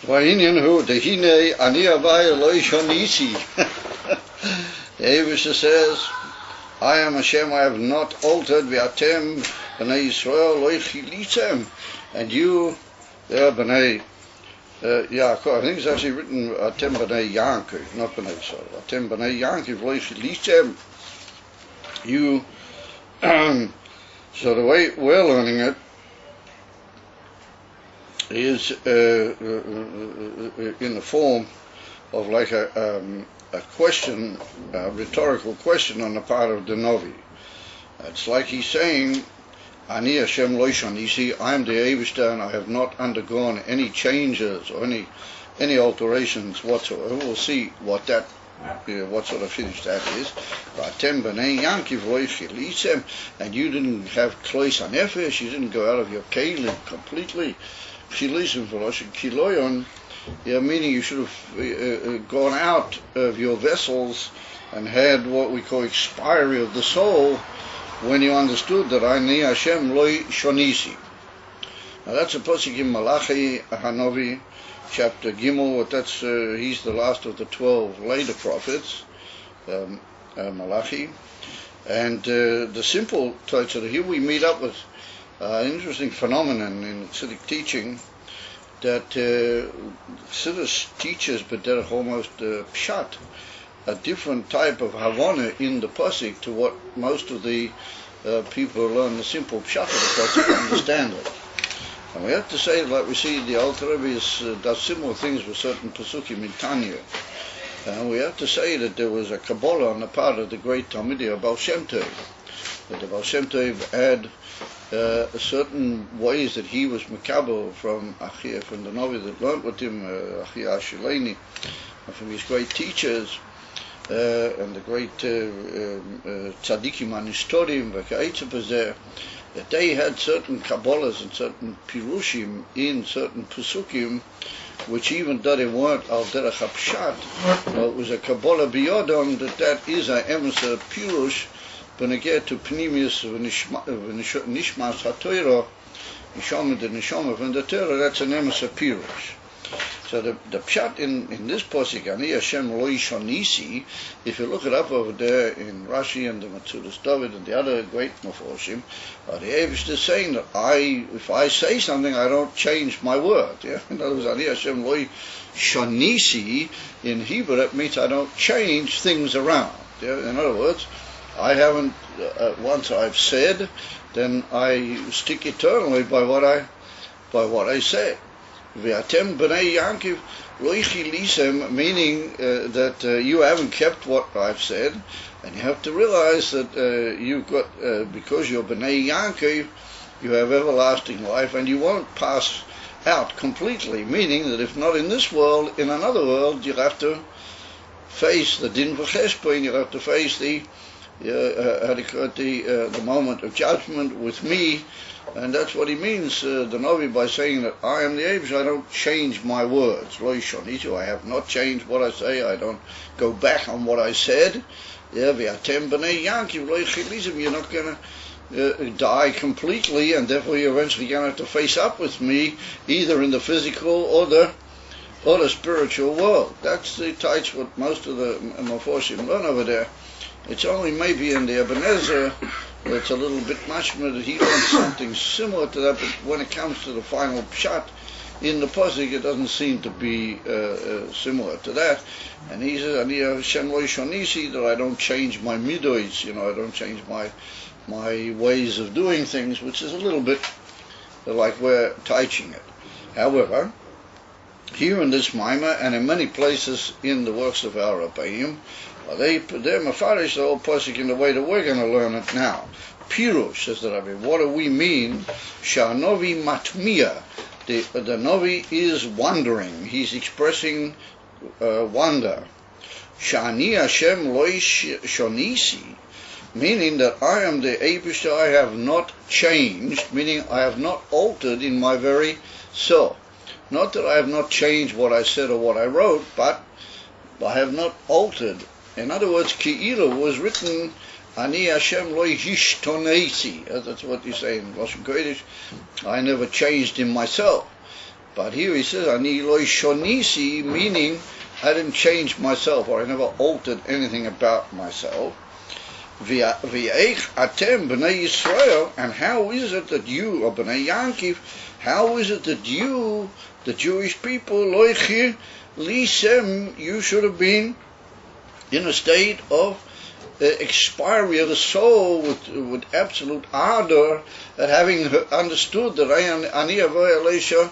Va'inyan hu dehine ani avai lo shonisi. The Eibishter says, I am Hashem, I have not altered, v'atem b'nei Yisrael lo chilitem, and you, b'nei Yaakov, I think it's actually written atem b'nei Yankov, not b'nei Yisrael, atem b'nei Yankov lo chilitem, you, so the way we're learning it is in the form of like a question, a rhetorical question on the part of the Novi. It's like he's saying, Ani Hashem lo shonisi, I am the Eibishter and I have not undergone any changes or any alterations whatsoever. We'll see what that, what sort of finish that is. And you didn't have klois hanefesh, you didn't go out of your kelim completely. Meaning you should have gone out of your vessels and had what we call expiry of the soul when you understood that I ni Hashem lo shonisi. Now that's a pasuk in Malachi Hanovi, chapter Gimel. That's he's the last of the 12 later prophets, Malachi. And the simple teaching here we meet up with an interesting phenomenon in Tzaddik teaching, that Chassidus teaches b'derech almost pshat, a different type of havana in the pasuk to what most of the people who learn the simple pshat of the pasuk understand it. And we have to say, like we see the Alter Rebbe does similar things with certain pasukim in Tanya. And we have to say that there was a Kabbalah on the part of the great Talmidei Baal Shem Tov, that the Baal Shem Tov had certain ways that he was makabel from Achia, from the Novi that learned with him, Achia Ashileni, from his great teachers, and the great tzaddikim anistorim, that they had certain kabbalas and certain pirushim in certain pesukim, which even though they weren't al derech hapshat, it was a kabbalah biyodon, that is a emes pirush, when it gets to Pnimius Nishmas HaTorah, Nishama the Nishama from the Torah, that's an emes pirush. So the pshat in this posik, Ani Hashem lo shonisi, if you look it up over there in Rashi and the Matzudas David and the other great Meforshim, the Eibishter is saying that if I say something, I don't change my word. Yeah? In other words, Ani Hashem lo shonisi, in Hebrew, that means I don't change things around. Yeah? In other words, I haven't, once I've said, then I stick eternally by what I say. V'atem b'nei Yankiv lo ichilisem, meaning that you haven't kept what I've said, and you have to realize that you've got, because you're b'nei Yankiv, you have everlasting life, and you won't pass out completely, meaning that if not in this world, in another world, you'll have to face the din v'cheshbon, you'll have to face the moment of judgment with me. And that's what he means, the Novi, by saying that I am the Eibishter, I don't change my words. Lo shonitu, I have not changed what I say, I don't go back on what I said. V'atem b'nei Yankiv lo yichilizim, you're not going to die completely, and therefore you're eventually going to have to face up with me, either in the physical or the spiritual world. That's the types what most of the Meforshim learn over there. It's only maybe in the Ebenezer where it's a little bit mashma that he learns something similar to that, but when it comes to the final pshat in the pasuk, it doesn't seem to be similar to that. And he says, Ani Hashem lo shonisi, that I don't change my midos, I don't change my ways of doing things, which is a little bit like we're teaching it. However, here in this Maimah and in many places in the works of our Rabbeim, they're mafarish the whole pasuk in the way that we're going to learn it now. Pirush, says the Rabbi. What do we mean? Sha'novi matmiya. The Novi is wondering. He's expressing wonder. Sha'ani Hashem lo shonisi, meaning that I am the Eibishter, I have not changed, meaning I have not altered in my very soul. Not that I have not changed what I said or what I wrote, but I have not altered. In other words, Ki'ilu was written, Ani Hashem lo hishtonesi. That's what you say in Lashon Kodesh. I never changed in myself. But here he says, Ani lo shonisi, meaning I didn't change myself, or I never altered anything about myself. V'eich atem b'nei Yisrael, and how is it that you, or b'nei Yankiv, how is it that you, the Jewish people, loichi lisem, you should have been in a state of expiry of the soul with absolute ardor at having understood that Ani avoy Elisha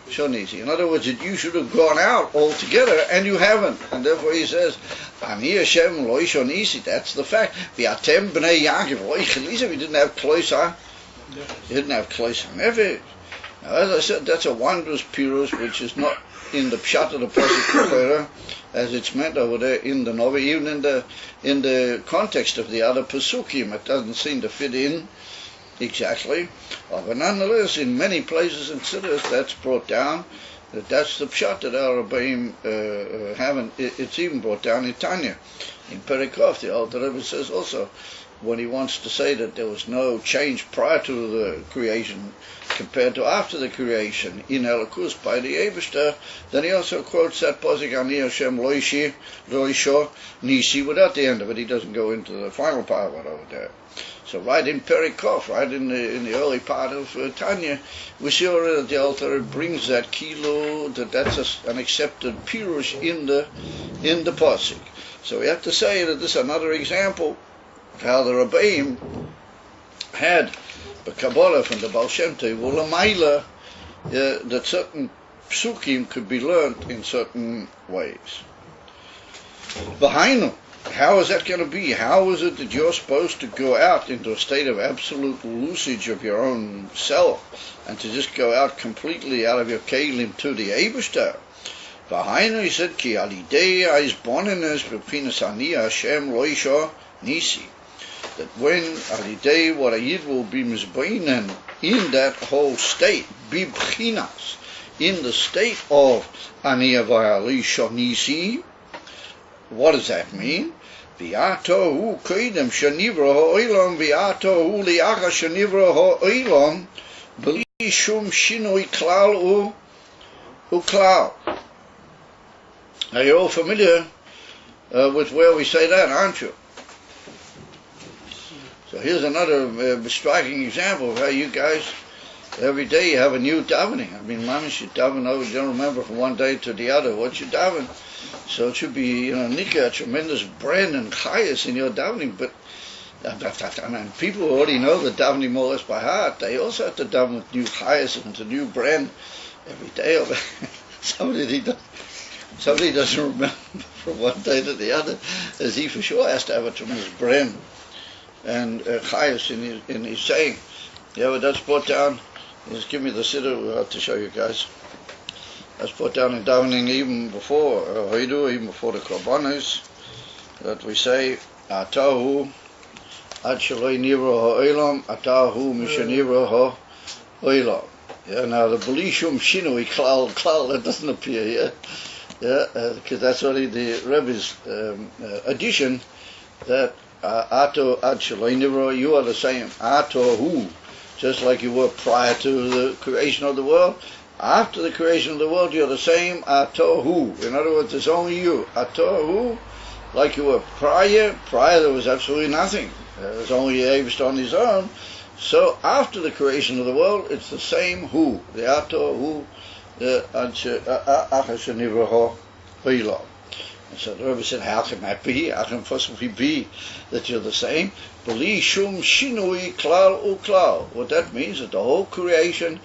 shonisi. In other words, that you should have gone out altogether, and you haven't. And therefore he says, Ani Hashem lo shonisi, that's the fact. V'atem b'nei Yaakov lo chelisa, he didn't have kloisa. He didn't have kloisa nefesh. Now, as I said, that's a wondrous pirush, which is not in the pshat of the pasuk as it's meant over there in the Novi, even in the context of the other pasukim. It doesn't seem to fit in exactly. But nonetheless, in many places in Siddur, that's brought down. That's the pshat that our Rabbeim haven't. It's even brought down in Tanya. In Perikov, the Alter Rebbe says also, when he wants to say that there was no change prior to the creation compared to after the creation in Elokus by the Eibishter, then he also quotes that pasuk Ani Hashem lo isho nisi without the end of it. He doesn't go into the final part of it over there. So right in Perikov, right in the early part of Tanya, we see already that the Alter brings that kilo, that's an accepted pirush in the pasuk. So we have to say that this is another example of how the Rabbeim had the Kabbalah from the Baal Shem Tov, Ulamayla, that certain psukim could be learned in certain ways. V'hainu, how is that going to be? How is it that you're supposed to go out into a state of absolute usage of your own self, and to just go out completely out of your kelim to the Eibishter? V'hainu, he said, Ki alidei aizbonenes b'pinas ani Hashem lo isha nisi. That when alidei, what a yid will be mizbainen in that whole state, bibchinas, in the state of ani avoy Elisha nisi. What does that mean? V'atohu koidem shenivra ha'olam, v'atohu li'acha shenivra ha'olam, b'li shum shinui klal u'klal. Now you're all familiar with where we say that, aren't you? So here's another striking example of how you guys, every day you have a new davening. I mean, mamish, you daven over, you don't remember from one day to the other what you daven. So it should be, nika, a tremendous brand and chayas in your davening. But and people who already know the davening more or less by heart, they also have to daven with new chayas and a new brand every day. Somebody doesn't remember from one day to the other, as he for sure has to have a tremendous brand and chayas in his saying. Yeah, but that's brought down. Just give me the siddur. We'll have to show you guys. That's brought down in davening even before Hoidu, even before the Korbanos, that we say Atahu Ad Shaloi Nivra Ha'olam, Atahu Mishanivra Ha'olam. Yeah, now the Belishum Shinui Klal, that doesn't appear here. Yeah, because that's only the Rebbe's addition, that Ato Ad Shaloi Nivra, you are the same Atahu, just like you were prior to the creation of the world. After the creation of the world, you're the same Atohu. In other words, it's only you. Atohu, like you were prior. Prior, there was absolutely nothing. There was only Eibishter on his own. So after the creation of the world, it's the same Hu. The Atohu, the Achas Nivra Ha'olam. And so the Rebbe said, how can that be? How can it possibly be that you're the same? B'li shum shinui klal uklal. What that means is that the whole creation,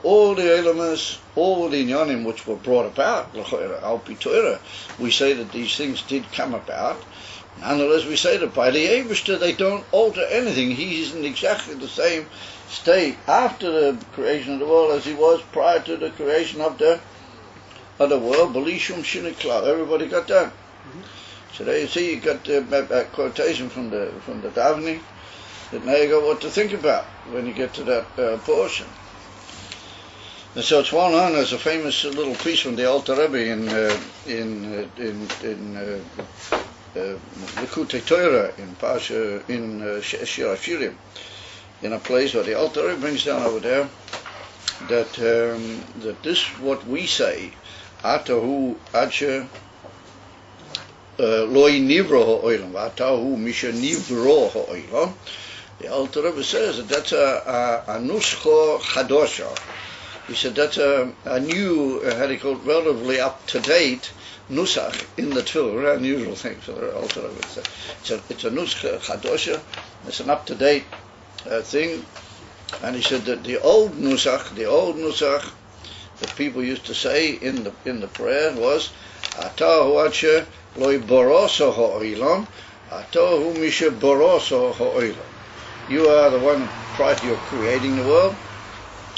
all the elements, all the inyanim which were brought about, al pi Torah, we say that these things did come about. Nonetheless, we say that by the Eibishter they don't alter anything. He is in exactly the same state after the creation of the world as he was prior to the creation of the world. B'li shum shinui klal. Everybody got that? So there you see, you got a quotation from the davening, that now you got what to think about when you get to that portion. And so it's well known as a famous little piece from the Alter Rebbe in Likutei Torah in Shir HaShirim, in a place where the Alter Rebbe brings down over there that this what we say, Atahu Acha Loi Nivro Ha'olam, Atahu Misha Nivro Ha'olam. The Alter Rebbe says that that's a Nuscha Chadosha. He said that's a new, how do you call it, relatively up-to-date Nusach in the Tefillah, very unusual thing for the Alter Rebbe. It's a Nuscha Chadosha, it's an up-to-date thing. And he said that the old Nusach that people used to say in the prayer was Atahu Acha Loi Boroso Ha'olam, Atahu Misha Boroso Ha'olam. You are the one prior to your creating the world.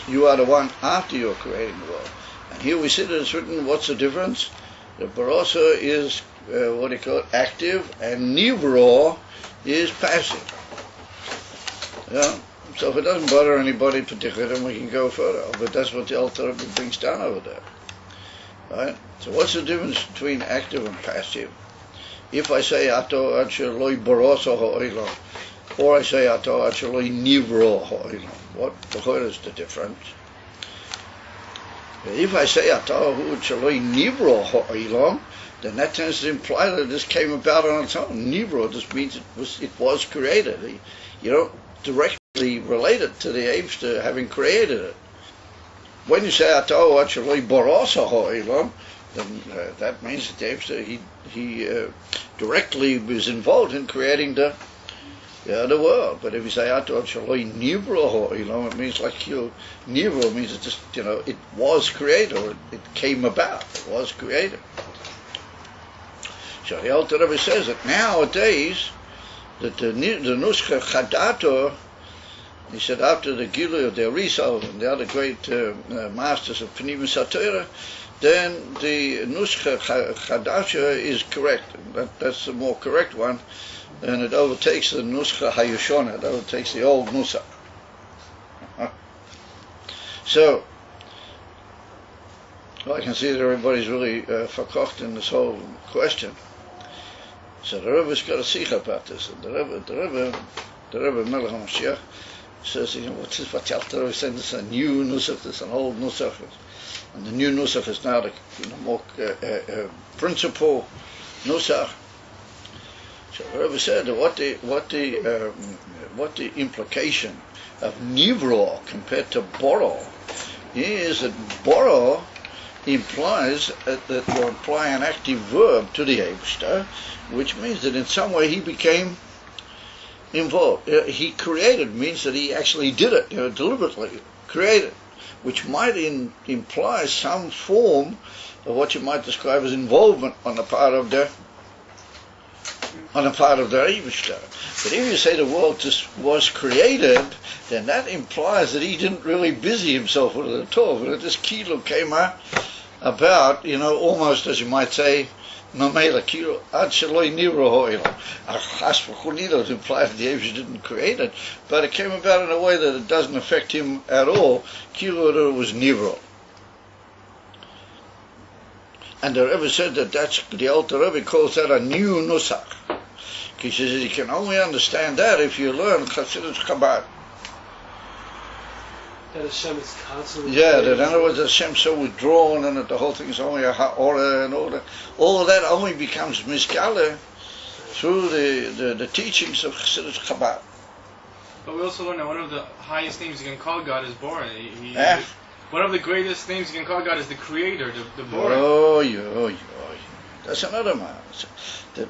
You are the one after you're creating the world. And here we see that it's written, what's the difference? The Barossa is, what do you call it, active, and Nivro is passive. Yeah? So if it doesn't bother anybody particularly, then we can go further. But that's what the Alter Rebbe brings down over there. Right? So what's the difference between active and passive? If I say, Ato Acha Loi Barossa Ha'olam, or I say Ato Acha Loi Nivro Ha'olam, what is the difference? If I say Ato Acha Loi Nivro Ha'olam, then that tends to imply that this came about on its own. Nivro just means it was created. You don't directly relate it to the Eibster having created it. When you say Ato Acha Loi Barossa Ha'olam, then that means that the Eibster he directly was involved in creating the world. But if you say Ato Acha Loi Nivro Ha'olam, it means like Nivro means it just it was created, or it came about. It was created. So the Alter Rebbe says that nowadays that the Nuscha Chadato, he said after the Gilui of the Arizal and the other great masters of Pnimis HaTorah, then the Nuscha Chadasha is correct. That's the more correct one, and it overtakes the Nuscha Hayushona. It overtakes the old Nusach. So, I can see that everybody's really verkocht in this whole question. So the Rebbe's got a sikh about this, and the Rebbe Melech HaMashiach says, what the Alter Rebbe saying? This is a new Nusach, this is an old Nusach. And the new Nusach is now the more principal Nusach. So the Rebbe said that what the implication of Nivro compared to Boro is that Boro implies that you apply an active verb to the Eibster, which means that in some way he became involved. He created means that he actually did it, deliberately created, which might imply some form of what you might describe as involvement on the part of the Eibster. But if you say the world just was created, then that implies that he didn't really busy himself with it at all. But this kilo came about, almost as you might say, Mamela kilo ad sheloi nivro ha'olam. Chas v'chunidot implies the Eibster didn't create it, but it came about in a way that it doesn't affect him at all. Kilo was nivro. And the Rebbe said that that's, the Alter Rebbe calls that a new Nusach. He says you can only understand that if you learn Chassidus Chabad. That Hashem is constantly... Yeah, that in other words Hashem's so withdrawn and that the whole thing is only a ha'orah and all that. All of that only becomes miskale through the teachings of Chassidus Chabad. But we also learn that one of the highest names you can call God is Bore. One of the greatest names you can call God is the Creator, the Bore. Oh. That's another man.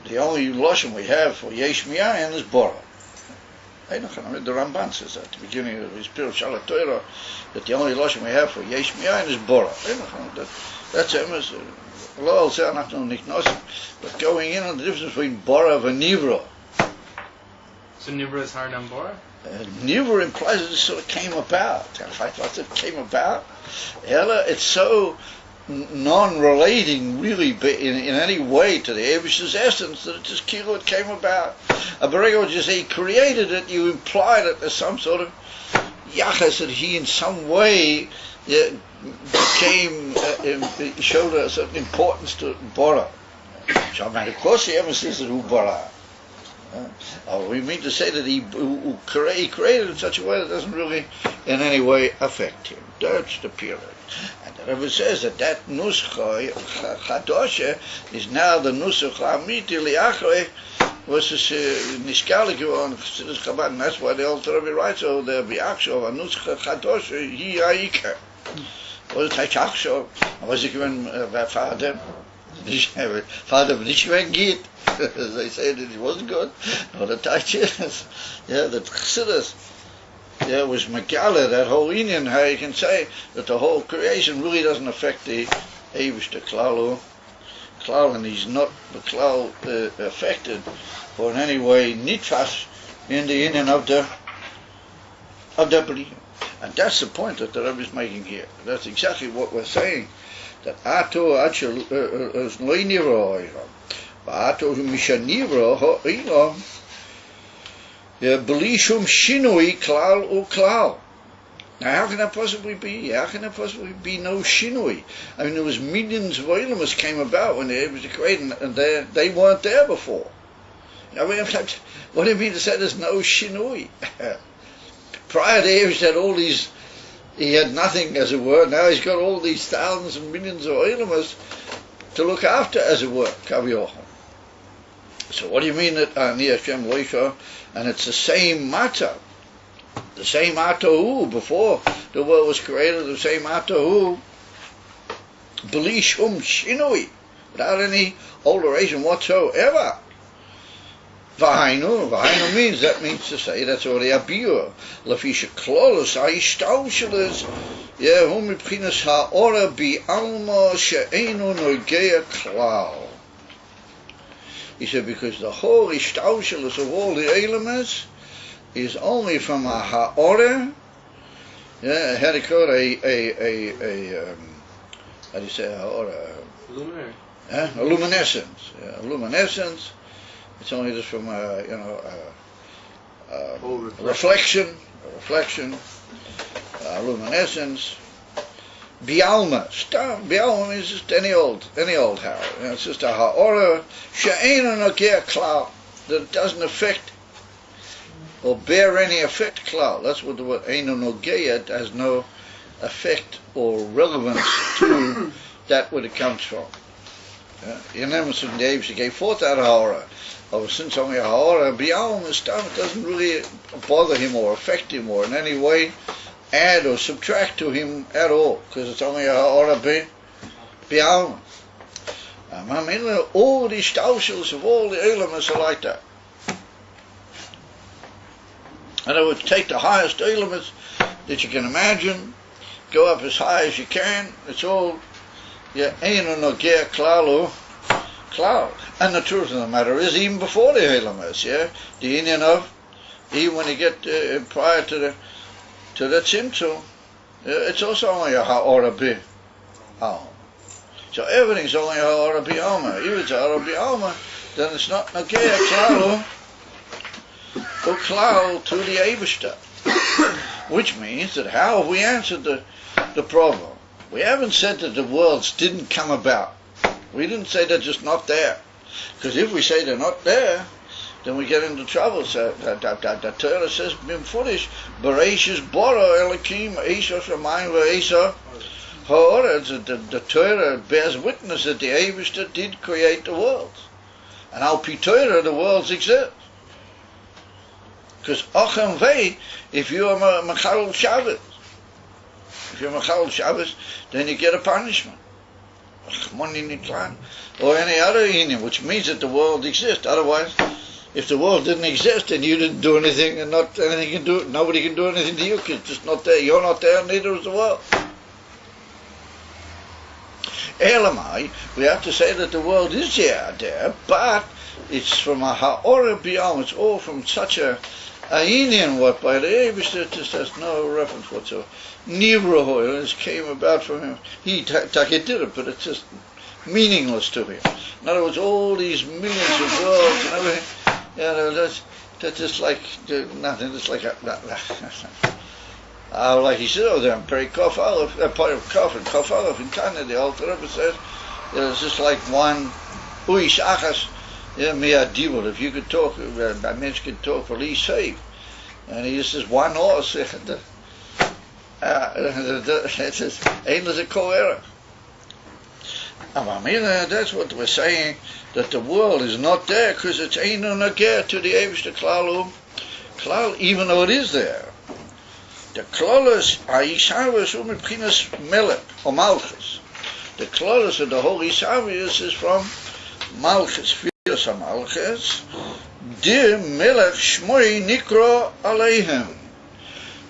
The only Lashon we have for Yesh Miyayin is Bora. The Ramban says at the beginning of his Pirush Al Torah that the only Lashon we have for Yesh Miyayin is Bora. That's him. But going in on the difference between Bora and Nivro. So Nivro is hard on Bora? Nivro implies that it sort of came about. In fact, what it came about, it's so non-relating really in any way to the Eibishter's essence that it just came about. But when you say he created it, you imply that there's some sort of yachas that he in some way showed a certain importance to Bora. So of course he ever says that who Bora. We mean to say that he created in such a way that doesn't really in any way affect him. That's the period. And the Rebbe says that Nuscha Chadoshe is now the Nusach Amiti Liachrei, was Nishkali geworden, Chassidus Chabad, and that's why the Alter Rebbe writes, so the Biachshov, a Nusach Chadoshe, Hi Ha'ikar. Was it Ha'achshov? Was it when Vater? Vater nicht mehr geht. They say that it wasn't good. No, the Taichas, the Chassidus, was Megala, that whole Indian, how you can say that the whole creation really doesn't affect the Eivishter Klal, and he's not the Klal affected or in any way nitfas in the Indian of the belief. And that's the point that the Rebbe is making here. That's exactly what we're saying. That Ato Achel is Loiniro, Ato Mishaniro Ho'ilo. Belishum Shinui Klal U Klal. Now how can that possibly be? How can there possibly be no Shinui? I mean, there was millions of Olamas came about when they was created, and they weren't there before. I mean, what do you mean to say there's no Shinui? Prior to him, he had nothing, as it were. Now he's got all these thousands and millions of Olamas to look after, as it were. Kaviochel. So what do you mean that Ani Hashem Loisha? And it's the same matter. The same Atahu before the world was created, the same Atahu. Belishum Shinui. Without any alteration whatsoever. Vahainu means, that means to say, that's already a biur. Lafisha Klolos, Aishtaushel hum mibchinas ha'ora bi alma she'enu nogeya klal. He said, because the whole Ishtaushel of all the elements is only from a ha'ora, how do you call it, how do you say ha'ora? Luminary. A luminescence. A luminescence. It's only just from a reflection, luminescence. Bialma. Bialma means just any old house. It's just a ha'ora she'einu nogea klal, that it doesn't affect or bear any effect klal. That's what the word einu nogea, it has no effect or relevance to that where it comes from. Yenemus and Dave, she gave forth that ha'ora. Since only a ha'ora, bialma is done, it doesn't really bother him or affect him or in any way add or subtract to him at all, because it's only a ha'ora bi'alma. I mean, all the staushels of all the elements are like that. And I would take the highest elements that you can imagine, go up as high as you can, it's all einu nogea klal. And the truth of the matter is, even before the elements, the Indian of, even when you get prior to the Tzimtzum, it's also only a ha'ora bi'alma. So everything's only a ha'ora bi'alma. If it's a ha'ora bi'alma, then it's not nogea klal or klal to the Eibishter. Which means that how have we answered the problem? We haven't said that the worlds didn't come about. We didn't say they're just not there. Because if we say they're not there, then we get into trouble. So the Torah says, "Bimfudish Bereishis Boro Elokim Eisa Shamayim VeEisa Ha'ora." The Torah bears witness that the Eibishter did create the worlds, and al pi Torah the worlds exist. Because Ochem Vei, if you are Mechalel Shabbos, then you get a punishment. Or any other union, which means that the world exists. Otherwise, if the world didn't exist and you didn't do anything, and not anything can do, nobody can do anything to you because it's just not there. You're not there, neither is the world. Elamai, we have to say that the world is there, but it's from a ha'ora bi'alma. It's all from such a union what by the Eibishter just has no reference whatsoever. Nivroho, it came about from him. He did it, but it's just meaningless to him. In other words, all these millions of worlds and everything, that's just like nothing. It's like like he said over there in Peri Kof Aleph, part of Kof and Kof Aleph in Tanya, the Alter Rebbe says it's just like one uish achas miadibul. If you could talk, a man could talk for least save, and he just says one horse. It says, ain't as a co-error. That's what we're saying, that the world is not there because it's ain't nageh to the Eibishter Klal, even though it is there. The Klolos Aishavis Umibchinas Melech or Malchus. The Klolos of the whole Isavius is from Malchus, Fios Malchus. De Melech Shmoi Nikro Aleihem.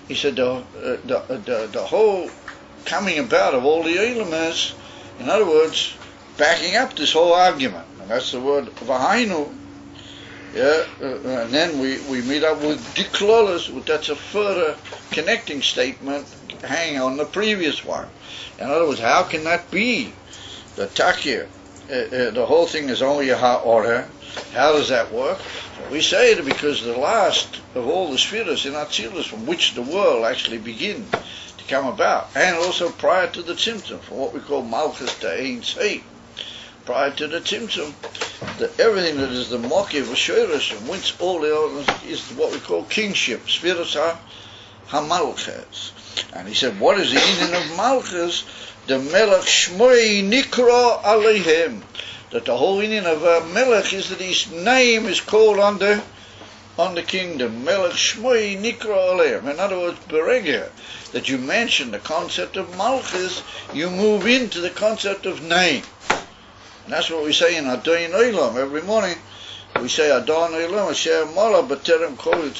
He said the whole coming about of all the elements, in other words, backing up this whole argument, and that's the word Vahainu. Yeah, and then we meet up with Diklolos, that's a further connecting statement hanging on the previous one. In other words, how can that be? The Takir, the whole thing is only a ha'orah. How does that work? So we say that because the last of all the spheres in Atzilus from which the world actually begins to come about, and also prior to the Tzimtzum, from what we call Malchus to Ein Seif, prior to the Tzimtzum, everything that is the Mokiv, Shoirish, from whence all the others is what we call kingship, Spheres HaMalchus. And he said, what is the meaning of Malchus? The Melech Shmoi Nikra Aleihem. That the whole meaning of Melech is that his name is called on the kingdom. Melech Shmoi Nikra Aleihem. In other words, Berega, that you mention the concept of Malchus, you move into the concept of name. And that's what we say in Adon Olam every morning. We say Adon Olam, Asher Mola B'terem Kol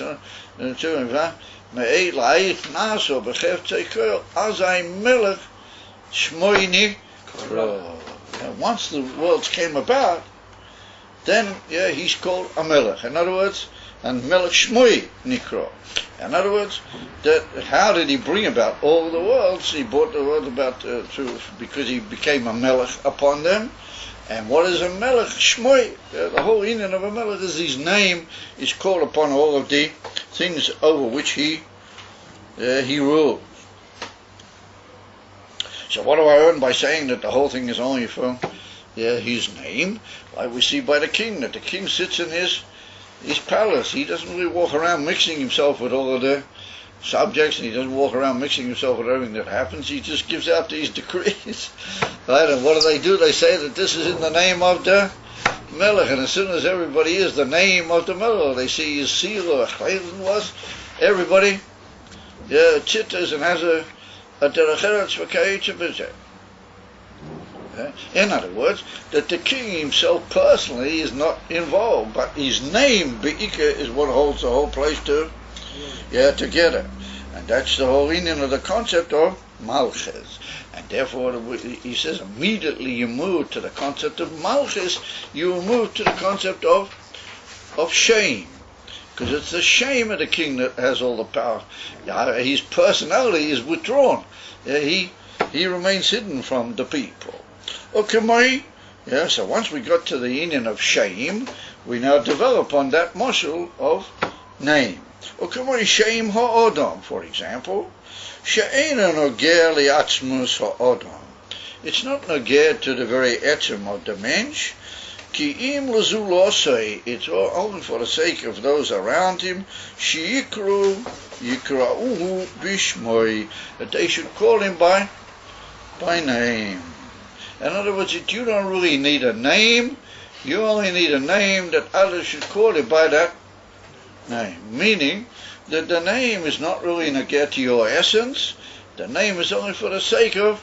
Me'ei La'ich Naso B'chef Tzeikel Azai Melech Shmoi Nikra. And once the worlds came about, then he's called a Melech. In other words, and Melech Shmoi Nikra. In other words, that how did he bring about all the worlds? He brought the world about because he became a Melech upon them. And what is a Melech? Shmoi. The whole meaning of a Melech is his name is called upon all of the things over which he rules. So what do I earn by saying that the whole thing is only for his name? Like we see by the king, that the king sits in his palace. He doesn't really walk around mixing himself with all of the subjects, and he doesn't walk around mixing himself with everything that happens. He just gives out these decrees. Right? And what do? They say that this is in the name of the Melech, and as soon as everybody is the name of the Melech, they see his seal or was, everybody chitters and has a derech eretz. In other words, that the king himself personally is not involved, but his name, Be'ika, is what holds the whole place together. And that's the whole meaning of the concept of Malchus. And therefore, he says, immediately you move to the concept of Malchus, you move to the concept of shame. Because it's the shame of the king that has all the power. His personality is withdrawn. He remains hidden from the people. Okay, so once we got to the union of shame, we now develop on that muscle of name. Okay, shame ha'odam, for example. She'ena noger li'atzmus ha'odam. It's not noger to the very etzem of the mensch. Ki im l'zulosei, it's only for the sake of those around him, yikra'uhu bishmoi, that they should call him by name. In other words, you don't really need a name, you only need a name that others should call him by that name. Meaning that the name is not really negate to your essence, the name is only for the sake of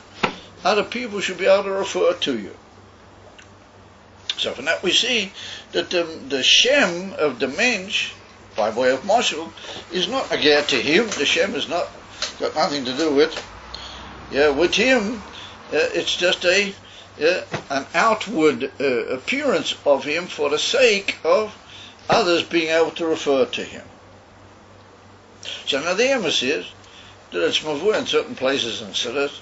other people should be able to refer to you. So from that we see that the Shem of the Mensch, by way of Moshel, is not again to him. The Shem has got nothing to do with him. It's just an outward appearance of him for the sake of others being able to refer to him. So now the emes is that it's mavur in certain places and siddhas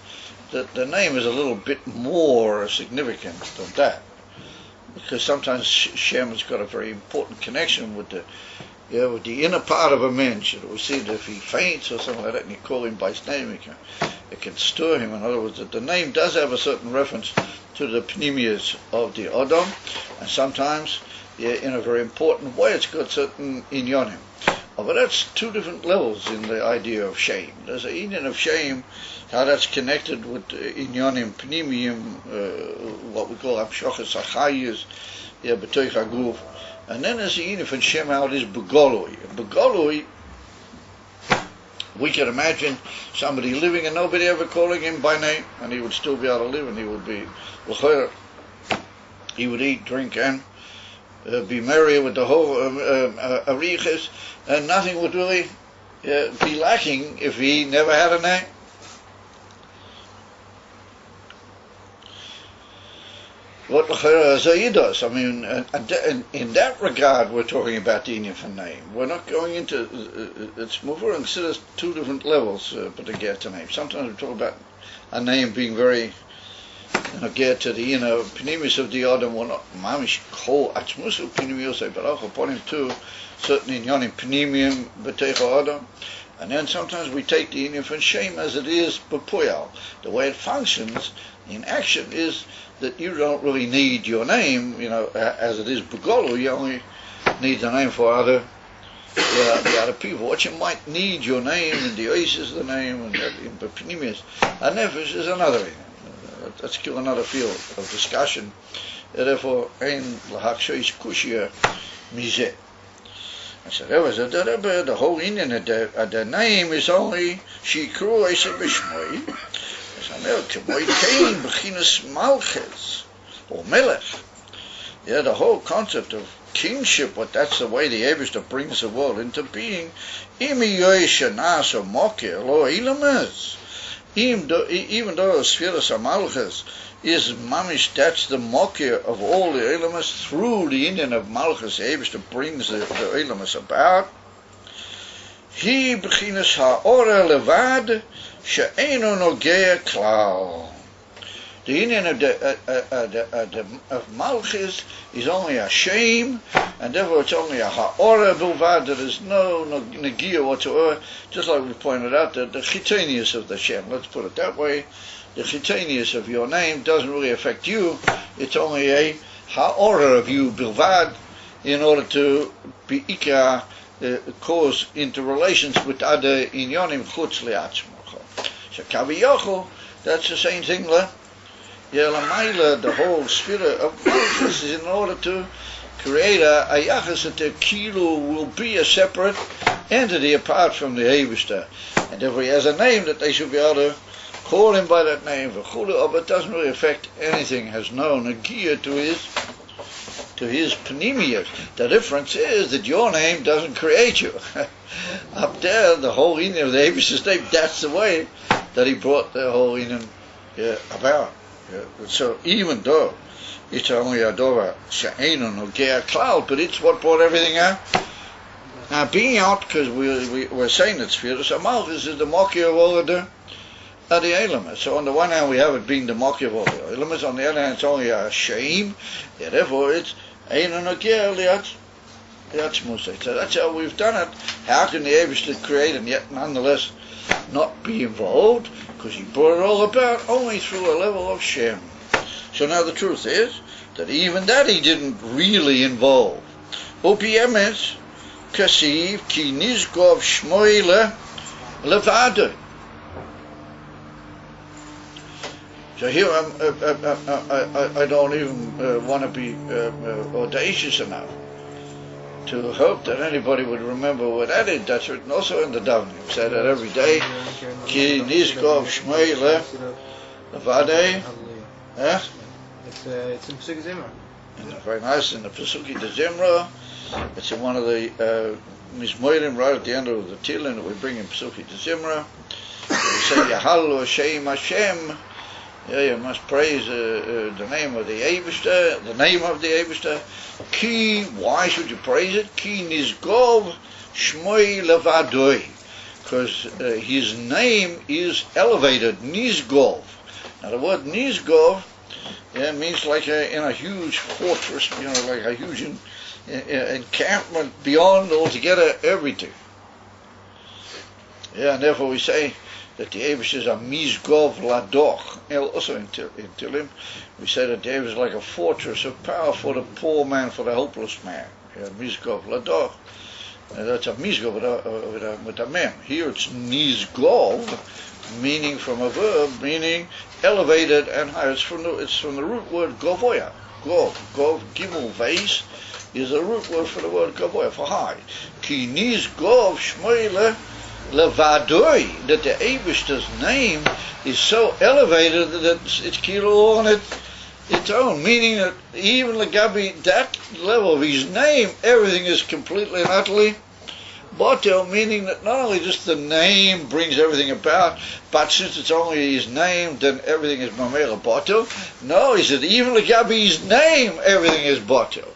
that the name is a little bit more significant than that. Because sometimes Shem has got a very important connection with the inner part of a mensch. We see that if he faints or something like that and you call him by his name, it can stir him. In other words, that the name does have a certain reference to the pnimius of the Adam, and sometimes in a very important way it's got certain inyonim. But that's two different levels in the idea of shame. There's an Indian of shame, how that's connected with Inyanim Pnimiyim, what we call Amshochas Achayis, B'toich HaGuf. And then there's the Indian of Shem, how it is Begolui. Begolui, we can imagine somebody living and nobody ever calling him by name, and he would still be able to live, and he would be l'chayr. He would eat, drink, and be merry with the whole arichas, and nothing would really be lacking if he never had a name. What l'chayr does, I mean, in that regard, we're talking about the Indian for name. We're not going into it's more and considers two different levels, but to get to name. Sometimes we talk about a name being very get to the pnimis of the Adam, we're not mamish kol atzmusu pnimios, but also upon him too, certain inyanim pnimium b'teicha Adam. And then sometimes we take the Indian from shame as it is b'poyal. The way it functions in action is that you don't really need your name, as it is b'golu, you only need the name for the other people. What you might need your name, and the ois is the name, and in b'pnimius, and nefesh is another thing. That's still another field of discussion. Therefore, ein lahaksheish kushia mizeh. I said, the whole Indian of the name is only shikru eisa b'shmoi. I said, k'moi kein b'chinas malches or melech. Yeah, the whole concept of kingship, but that's the way the Eibishter brings the world into being. Imi yoisha nas or mokir lo ilamas. Even though Spheres HaMalchus is mamish, that's the mokir of all the Elamas, through the Indian of Malchus, the Eibishter brings the Elamas about. He b'chinas ha'ora levad she'eino nogea klal. The Indian of Malchus is only a shame, and therefore it's only a ha'ora bilvad. There is no negia whatsoever. Just like we pointed out, the chitanius of the Shem, let's put it that way, the chitanius of your name doesn't really affect you. It's only a ha'ora of you bilvad, in order to be ikra, cause interrelations with other inyonim chutz li'atzmocha. So kaviyochel, that's the same thing. The whole sphere of Malchus is in order to create a yachas that the kilu will be a separate entity apart from the Eibishter. And if he has a name, that they should be able to call him by that name. But it doesn't really affect anything, has no negia to his panemius. The difference is that your name doesn't create you. Up there, the whole Indian of the Eibishter's name, that's the way that he brought the whole Indian about. So even though it's only a dova she'eino nogea klal, but it's what brought everything out. Now being out, because we're saying that Spheres HaMalchus is the mokir of all of the Elamas. So on the one hand we have it being the mokir of all the Elamas, on the other hand it's only a shame, therefore it's eino nogea liatzmusei. So that's how we've done it. How can the Eibishter create and yet nonetheless not be involved? Because he brought it all about only through a level of Shem. So now the truth is that even that he didn't really involve. Upi emes kasiv ki nizgov shmoile levade. So here I don't even want to be audacious enough to hope that anybody would remember what that is. That's written also in the Davening. We say that every day. Ki nizgov shmoile levade. It's in Pesukei Zimra. Very nice, in the Pesukei de Zimra. It's in one of the Mizmorim right at the end of the Tehillim that we bring in Pesukei de Zimra. We say Yahalu Hashem Hashem. Yeah, you must praise the name of the Eibishter, the name of the Eibishter. Ki, why should you praise it? Ki nizgov shmoi levadoi. Because his name is elevated, nizgov. Now the word nizgov means like in a huge fortress, like a huge encampment beyond altogether everything. Yeah, and therefore we say that the Eibishter is a mizgov ladoch. Also in Tehillim, we say that the Eibishter is like a fortress of power for the poor man, for the hopeless man. Yeah, mizgov ladoch. That's a Mizgov with a mem. Here it's Nizgov, meaning from a verb, meaning elevated and higher. It's from the root word Govoya. Gov, Gimel Vase is a root word for the word Govoya, for high. Ki Nizgov Shmoyle Levadoi, that the Eibishter's name is so elevated that it's kilo on its own, meaning that even Legabi, that level of his name, everything is completely and utterly Batel, meaning that not only just the name brings everything about, but since it's only his name, then everything is Mamela Batel. No, he said, even Legabi, his name, everything is Batel.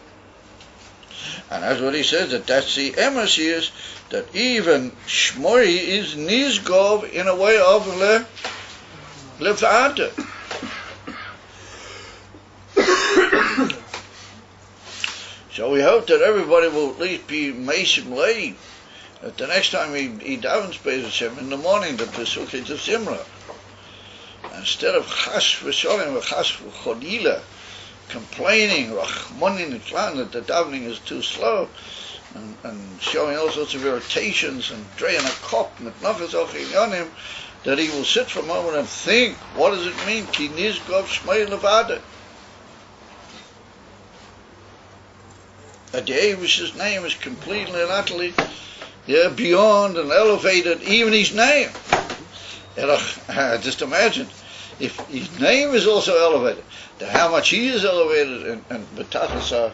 And that's what he says, that's the emes is, that even Shmoi is Nizgov in a way of Levada. So we hope that everybody will at least be Mesim Lei, that the next time he davens Beis Hashem in the morning, the Pesukei of Zimra, instead of Chas v'Sholem v'Chas v'Chodila, complaining, Rachmonin Iklan, that the davening is too slow, and showing all sorts of irritations and draying a kop, that he will sit for a moment and think, what does it mean? Ki nizgov shmei levada. That the Eivish's name is completely and utterly beyond and elevated, even his name. Just imagine, if his name is also elevated, how much he is elevated, and B'tachas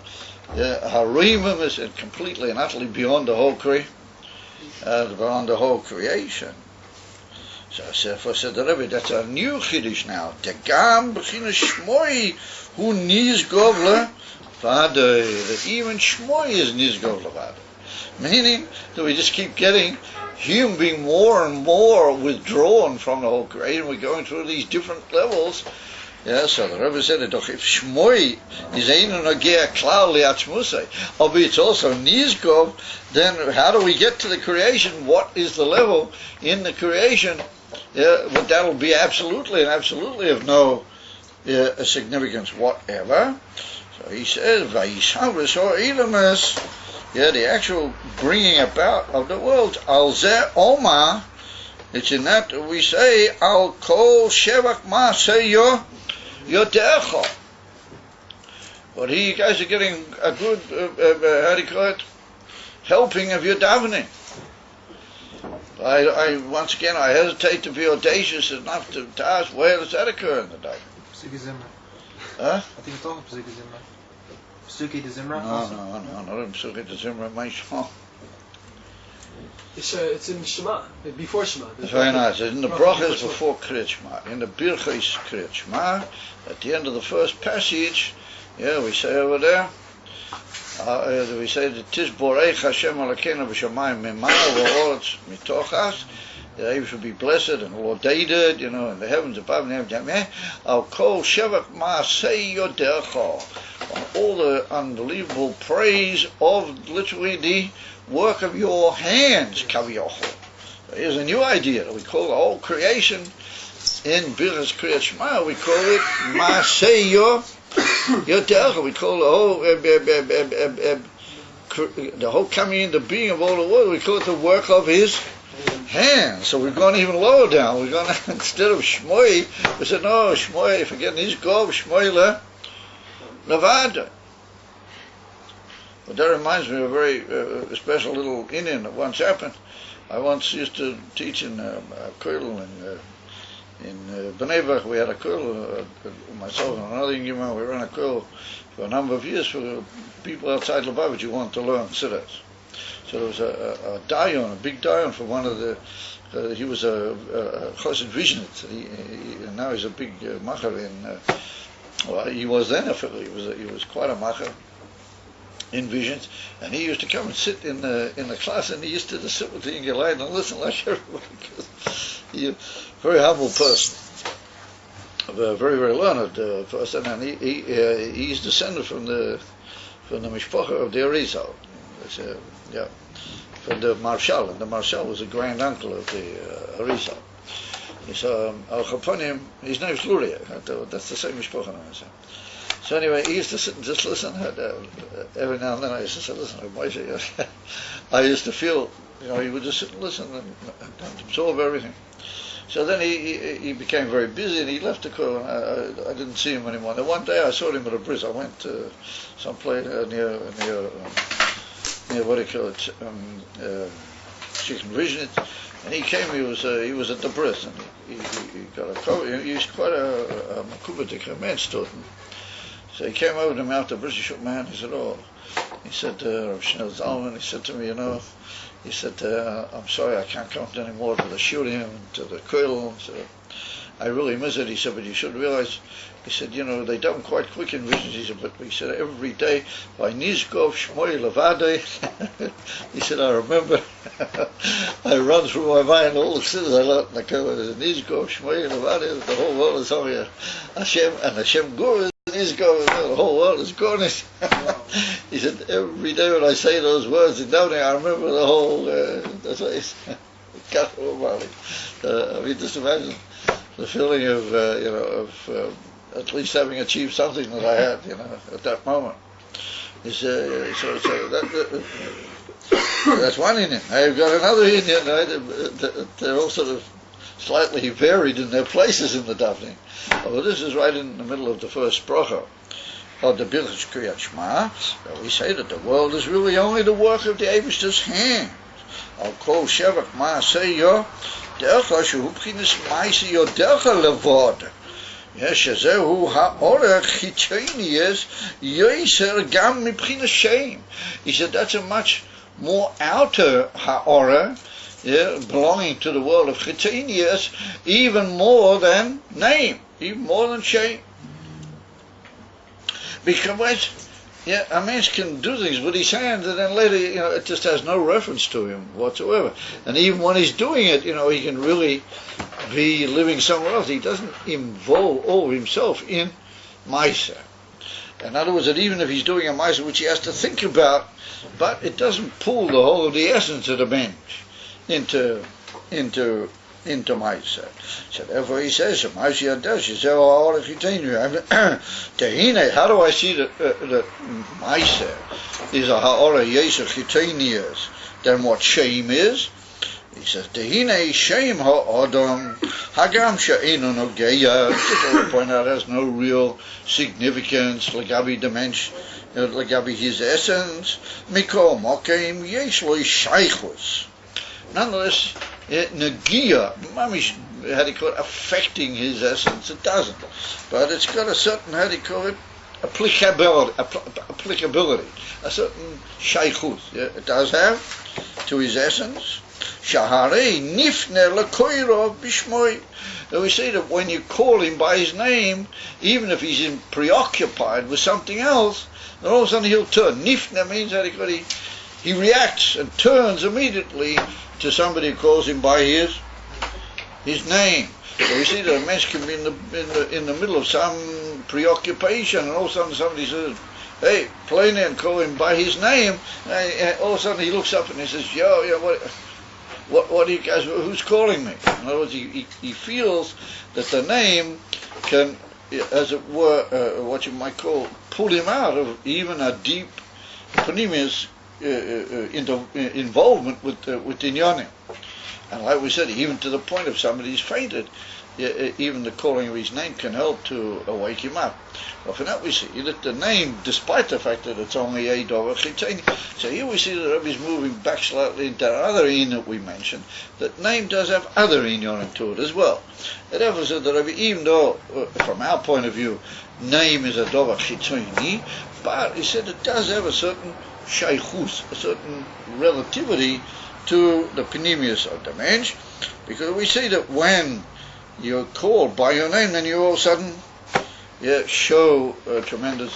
Harimim is completely and utterly beyond the whole creation. So therefore said the Rebbe, that's a new Chiddush now. Degam b'chinas Shmoi hu nizgov levada. That even Shmoi is nizgov levada. Meaning that we just keep getting him being more and more withdrawn from the whole creation. We're going through these different levels. Yeah, so the Rebbe said, if Shmoi is einu nogea klal liatzmusay, albeit it's also nizgov, then how do we get to the creation? What is the level in the creation? Yeah, but that'll be absolutely of no significance whatever. So he says, Vayishavus or ilamas, the actual bringing about of the world, al zeh oma, it's in that we say, al kol shevach ma'aseh yotecha. But here you guys are getting a good, how do you call it, helping of your davening. I once again, I hesitate to be audacious enough to ask, where does that occur in the davening? Psuki Zimra. Huh? I think it's all Psuki Zimra. Psuki de Zimra? No, not in Psuki de Zimra, my Shema. It's in Shema, before Shema. It's very nice. In the brachas before Kriyat Shema. In the birchas Kriyat Shema, at the end of the first passage, we say over there, we say that Tis Borech Hashem Elokeinu b'shamayim mimanu v'oretz mitochas. The Eve should be blessed and laudated, in the heavens above and heaven. Al kol shevach ma'aseh yodecha. All the unbelievable praise of literally the work of your hands, kaviyachol. Here's a new idea that we call the whole creation in Birchas Kriyat Shema. We call it ma'aseh yodecha. We call the whole coming into being of all the world. We call it the work of his hands. So we've gone even lower down. We've gone instead of Shmoi, we said no, Shmoi, forget Nizgov, Shmoi levada. But that reminds me of a very special little inyan that once happened. I once used to teach in a kollel in Bnei Brak. We had a kollel, myself and another yeshiva. We ran a kollel for a number of years for people outside Lubavitch who wanted to learn siddur. So there was a dayan, a big dayan for one of the. He was a Chassid Vishnitz. And now he's a big macher in. Well, he was then he was quite a macher in Visions, and he used to come and sit in the class, and he used to just sit with the Ingelite and listen like everybody. He's a very humble person, a very learned person, and he's descended from the mishpacha of the Arizal. From the Marshal, and the Marshal was a grand uncle of the Arizal. So Al Chaponim, his name's Luria. That's the same mishpacha. So anyway, he used to sit and just listen. Every now and then I used to say, listen, Moshe, I used to feel, he would just sit and listen and absorb everything. So then he became very busy and he left the Koil. I didn't see him anymore. Then one day I saw him at a bris. I went to some place near what do you call it, Chicken Vision, and he came. He was at the bris and he got a coat. He was quite a makubadik, man, student. So he came over to me after the bris. He shook my hand. He said, he said, Rav Shneur Zalman. He said to me, he said, I'm sorry I can't come anymore to the shooting and to the Koil. So I really miss it. He said, but you should realize, he said, they done quite quick in visions. He said, but he said, every day, by Nizgov Shmoy Levade, he said, I remember, I run through my mind all the sins I learned in the Koil. Nizgov Shmoy Levade, the whole world is only Hashem, and Hashem Guru. The whole world is garnished. He said, every day when I say those words in Downey, I remember the whole, that's what he said. I mean, just imagine the feeling of at least having achieved something that I had, at that moment. That's one Indian. I've got another Indian, they're all sort of slightly varied in their places in the davening. Well, this is right in the middle of the first bracha of the Birchas Kriyat Shema. We say that the world is really only the work of the Eibishter's hands. Al kol shevach ma'aseh dercha shehu b'chinas ma'aseh yo dercha levod. Shezehu ha'orach chitzonius yoser gam mibchinas shem. He said that's a much more outer ha'orach, belonging to the world of chitzonius, even more than name, even more than shame. Because a man can do things with his hands, and then later, it just has no reference to him whatsoever. And even when he's doing it, he can really be living somewhere else. He doesn't involve all of himself in Maisa. In other words, that even if he's doing a Maisa which he has to think about, but it doesn't pull the whole of the essence of the bench into Maisa. So therefore he says, Maisa Yadesh, how do I see that Maisa is a Ha'ora Yesach Chitanias than what shame is? He says, Tehine shame ha'adam hagam she'enu nogeya. Just to point out, has no real significance. Legabi dimension, legabi his essence. Mikol mokem yesh lo shaychus. Nonetheless, Nagia, mamish, how do you call it, affecting his essence, it doesn't. But it's got a certain, how do you call it, applicability, a certain shaykhut. It does have to his essence. Shaharei nifne lekoiro bishmoi. We say that when you call him by his name, even if he's preoccupied with something else, then all of a sudden he'll turn. Nifne means that he reacts and turns immediately to somebody who calls him by his name. So we see that a man can be in the middle of some preoccupation, and all of a sudden somebody says, "Hey, plane and call him by his name." And all of a sudden he looks up and he says, "Yo, what do you guys? Who's calling me?" In other words, he feels that the name can, as it were, what you might call, pull him out of even a deep panemius involvement with Inyanim. And like we said, even to the point of somebody's fainted, even the calling of his name can help to wake him up. Well, for that we see that the name, despite the fact that it's only a Dover Chitani, so here we see that Rabbi is moving back slightly into other in that we mentioned, that name does have other inyanim to it as well. It ever said that Rabbi, even though, from our point of view, name is a Dover Chitani, but he said it does have a certain shaykhus, a certain relativity to the panemius of the mensch, because we see that when you're called by your name, then you all of a sudden show a tremendous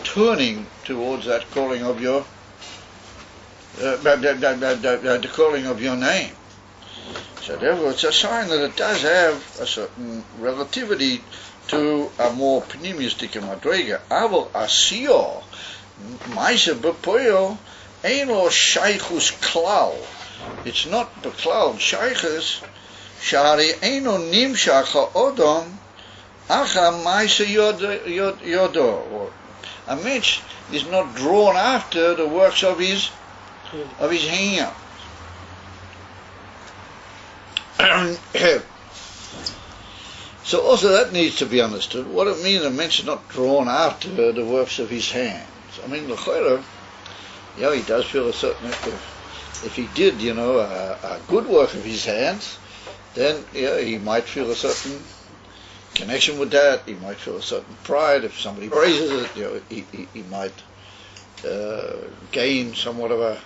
turning towards that calling of your the calling of your name. So therefore it's a sign that it does have a certain relativity to a more panemiustic madrega. Aval asio Maisa b'poyo ein lo shaychus klal. It's not the klal shaychus. Shari eino nimshach ha'odom Achar Maisa Yodo, or a mensch is not drawn after the works of his hand. So also that needs to be understood. What it means a mensch is not drawn after the works of his hands. I mean, l'chayra, yeah, he does feel a certain, if he did, a good work of his hands, then yeah, he might feel a certain connection with that. He might feel a certain pride. If somebody praises it, he might gain somewhat of a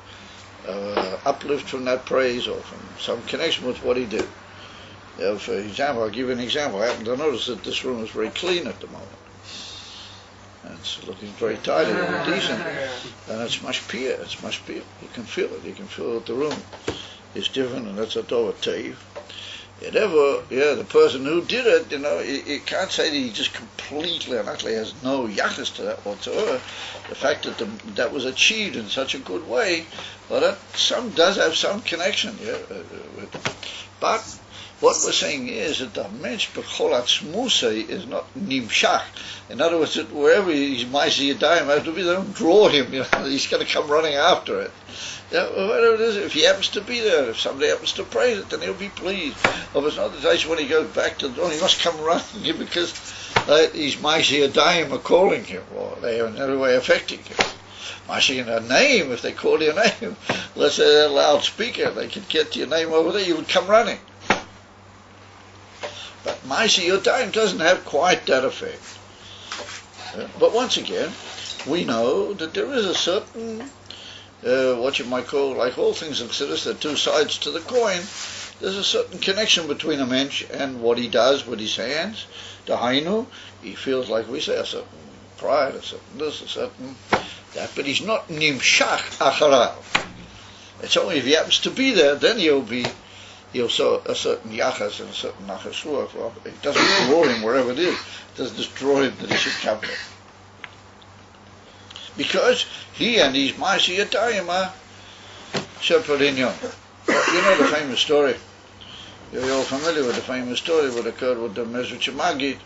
uplift from that praise or from some connection with what he did. For example, I'll give you an example. I happen to notice that this room is very clean at the moment. And it's looking very tidy and decent. And it's much pure. It's much pure. You can feel it. You can feel that the room is different, and that's a Torah Teiv. The person who did it, you can't say that he just completely and utterly has no yachas to that whatsoever. The fact that that was achieved in such a good way, well, that does have some connection. But what we're saying is that the mensch b'chol atzmusei is not nimshach. In other words, that wherever he's ma'aseh yadayim have to be, they don't draw him. He's going to come running after it. Whatever it is, if he happens to be there, if somebody happens to praise it, then he'll be pleased. Or if it's not the case when he goes back to the door, he must come running because his ma'aseh yadayim are calling him, or they are in every way affecting him. Ma'aseh in a name, if they call your name, let's say they're a loudspeaker, they could get your name over there, you would come running. But Ma'aseh Yodayim doesn't have quite that effect. But once again, we know that there is a certain, what you might call, like all things in Chassidus, there are two sides to the coin. There's a certain connection between a mensch and what he does with his hands. Dahainu, he feels like we say, a certain pride, a certain this, a certain that, but he's not nimshach acharav. It's only if he happens to be there, then he'll show a certain yachas and a certain nachas ruach. Well, it doesn't draw him wherever it is. It doesn't just draw him that he should come there. Because he and his ma'aseh yadayim are separate inyan. You know the famous story. You're all familiar with the famous story what occurred with the Mezritch Magid.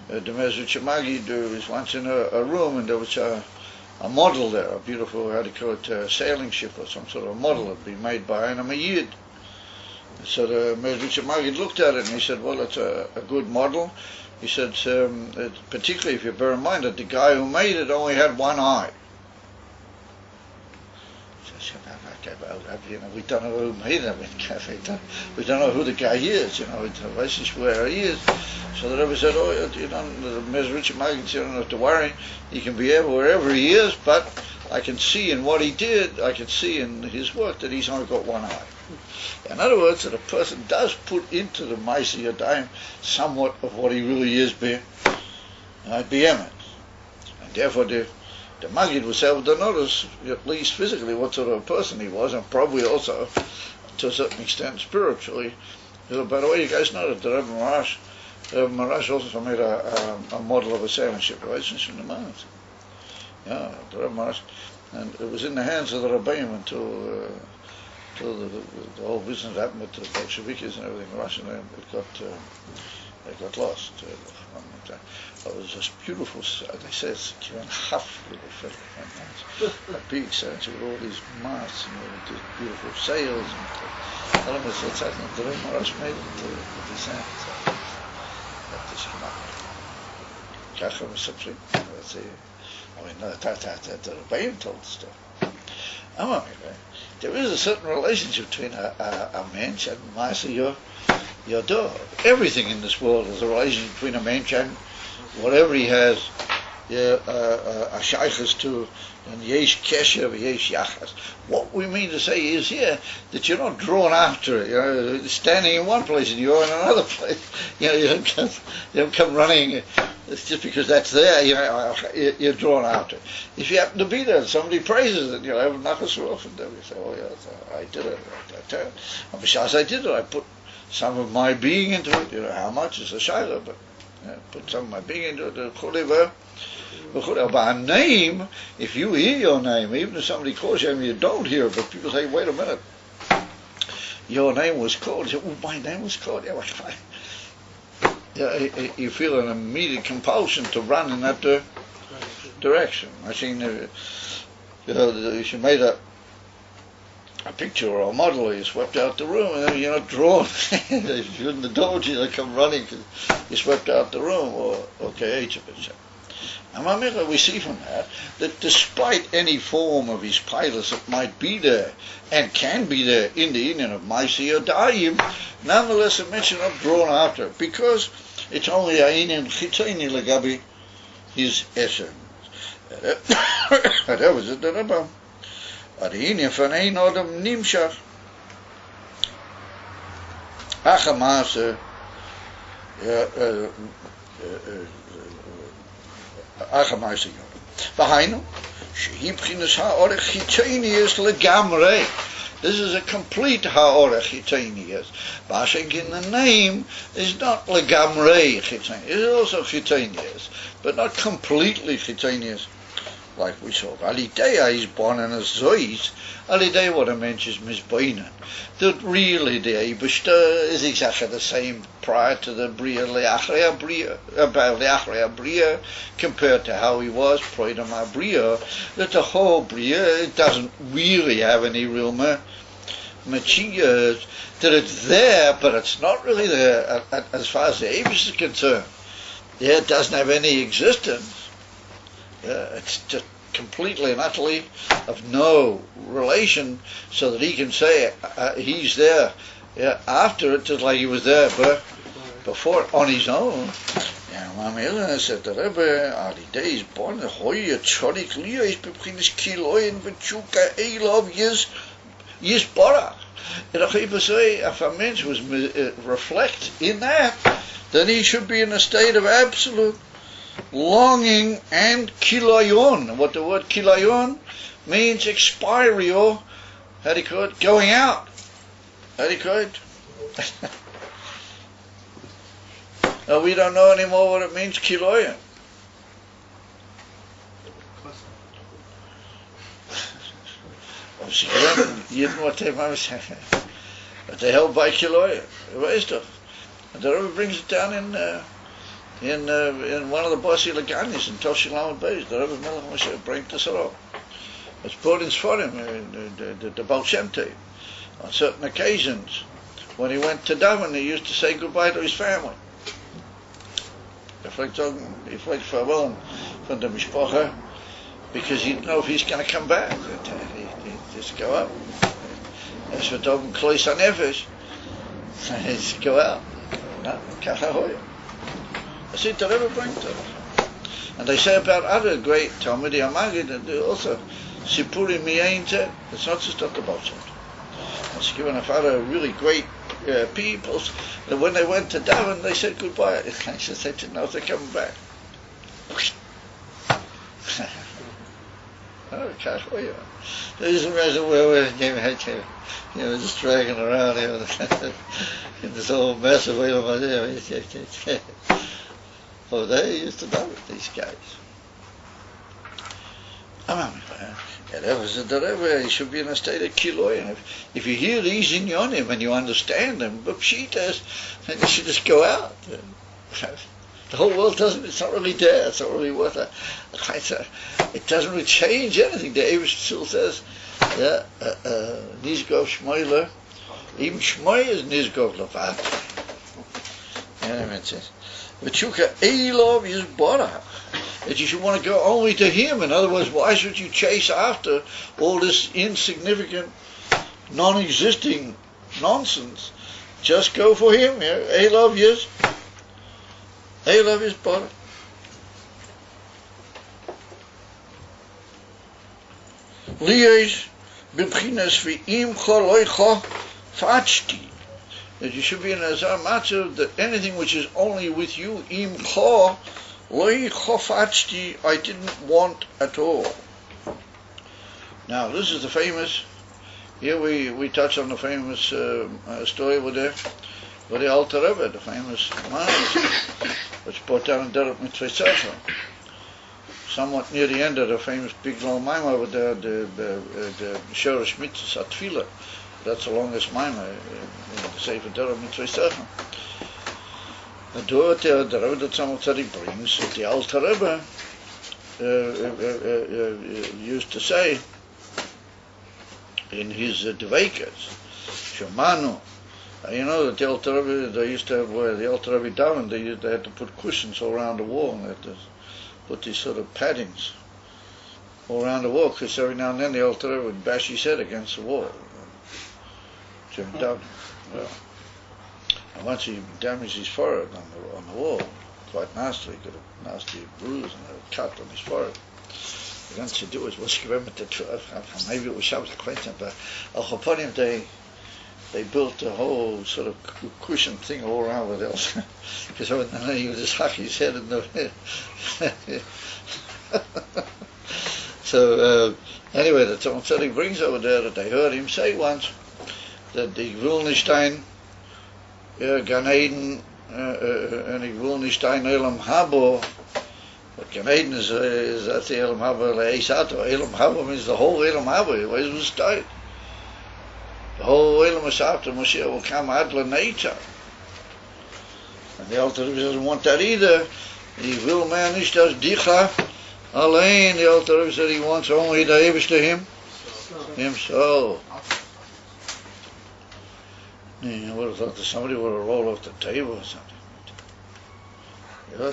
The Mezritch Magid was once in a room, and there was a model there, a beautiful, how do you call it, sailing ship or some sort of model that had been made by Ein HaMayid. So the Mezritch Magid looked at it and he said, well, it's a good model. He said, particularly if you bear in mind that the guy who made it only had one eye. We don't know who made it. We don't know who the guy is. This is where he is. So the Rebbe said, the Mezritch Magid, you don't have to worry. He can be wherever he is, but I can see in what he did, I can see in his work that he's only got one eye. In other words, that a person does put into the ma'aseh yadayim somewhat of what he really is be'emet. And therefore the Magid was able to notice, at least physically, what sort of a person he was, and probably also, to a certain extent, spiritually. By the way, you guys know that the Rebbe Marash also made a model of a sailing ship, right? Since in the mountains. Yeah, the Rebbe Marash. And it was in the hands of the Rebbeim until the whole business happened with the Bolsheviks and everything in Russia, and it got lost. It was just beautiful. They say it's half little big sails with all these masts and all these beautiful sails. And elements that's happening. The Rebbe Marash made it with his hands. That is Kacha Mesaprim. The Rebbeim told the story. There is a certain relationship between a mensch and ma'aseh yado. Everything in this world is a relationship between a mensch and whatever he has a shaykhs to, and yesh kesher, yesh yachas. What we mean to say is here that you're not drawn after it. Standing in one place and you're in another place. You don't come running. It's just because that's there. You're drawn after it. If you happen to be there and somebody praises it, have nachas ruach from them. You say, oh yeah, I did it. And besides I did it, I put some of my being into it. How much is a shayla, but put some of my being into it. But a name, if you hear your name, even if somebody calls you and you don't hear it, but people say, wait a minute, your name was called. You say, oh, my name was called. you feel an immediate compulsion to run in that direction. I seen, she made a picture or a model, you swept out the room, and then you're not drawn. If you're in the doji, they come running because you swept out the room, or okay, each of it. And we see from that despite any form of his pilus that might be there and can be there in the union of Maisi or Dayim, nonetheless a mention of drawn after, because it's only a union chitoni legabi his essence. That was it. The union van een odem nimshach achamase achamase yodem. V'hainu shehi b'chinas ha'orech chitonius legamrei. This is a complete ha'orech chitonius. Bashing in the name is not legamrei chitonius. It is also chitonius, but not completely chitonius. Like we saw, Alidea is born in a zois. Alidea, what I mentioned is misbeinen. That really the Eibishter is exactly the same prior to the Bria Leachrea Bria, compared to how he was prior to my Bria. That the whole Bria, it doesn't really have any real Machias. That it's there, but it's not really there as far as the Eibish is concerned. Yeah, it doesn't have any existence. It's just completely and utterly of no relation, so that he can say he's there after it, just like he was there before on his own. Mamela said the Rebbe, Ali days born the hoye chorik liya is beginis kiloin v'chuka elov yis bara. And the Rebbe say, if a man was reflect in that, then he should be in a state of absolute longing and kilayon. What the word kilayon means, expiry, or how do you call it, going out. How do you call it? Now we don't know anymore what it means, kilayon. You know what they might say. But they held by kilayon. And the Rebbe brings it down in one of the Bossi Laganis in Toshilam Beis, the Rebbe Melech Moshe bring this up. It's brought in Sforim, the Baal Shem Tov. On certain occasions, when he went to daven, he used to say goodbye to his family. He went farewell from the Mishpacha, because he didn't know if he's going to come back. He just go up. As for daven Klois HaNefesh, he just go out. No, Kachahoya. I see the Rebbe brings it. And they say about other great Talmidei Amagid, and also Sipurim Miyainze. It's not just about it. It's given of other really great people that when they went to daven, they said goodbye. I just said, you know, they're coming back. Oh, Kachoya. There's a reason where we're just dragging around here in this whole mess of it. Oh, they used to know it, these guys. You should be in a state of kiloy. If you hear these inyonim and you understand them, but pshitas, then you should just go out. The whole world it's not really there, it's not really worth it. It doesn't really change anything. The Eibush still says, Nizgov Shmoyle, even Shmoy is Nizgov Lavat. You know what I mean? V'chuka Elov is Bara. That you should want to go only to him. In other words, why should you chase after all this insignificant, non-existing nonsense? Just go for him. Elov is Bara. Liyesh b'bchinas v'im choloicha fachti. That you should be in a matzah that anything which is only with you, im cho, loi chofachti, I didn't want at all. Now, this is the famous, here we touch on the famous story with the Alter Rebbe, the famous man, which brought down in Derek Mitzvah Tzachar. Somewhat near the end of the famous big long Maimah with the Shoresh Mitzvah Atfilah. That's the longest Maimah in the Sefer Torah Mitzvah Tzachar. And the Rebbe that Tzemach Tzedek brings, that the Alter Rebbe used to say in his Dveikas, Shomanu. You know that the Alter Rebbe, they used to have, where the Alter Rebbe davened, they had to put cushions all around the wall, and they had to put these sort of paddings all around the wall, because every now and then the Alter Rebbe would bash his head against the wall during davening. Well, and once he damaged his forehead on the wall, quite nasty, he got a nasty bruise and a cut on his forehead. What he wanted to do was maybe it was Shabbos acquaintance, but Al Chaponim, they built a whole sort of cushion thing all around with else, because he would just hack his head in the head. So anyway, the Tzemach Tzedek brings over there that they heard him say once that the Wilnestein Gan Eden and the Wilnestein Elam Habo. But Gan Eden is that the Elam Habo Leisato. Elam Habo means the whole Elam Habo. It was tight. The whole Elam is after Moshiach will come ad nature. And the Alter Rebbe doesn't want that either. He will man nicht das Dicha. Alleen, the Alter Rebbe said he wants only the Eibishter himself. Yeah, I would have thought that somebody would have rolled off the table or something. You know,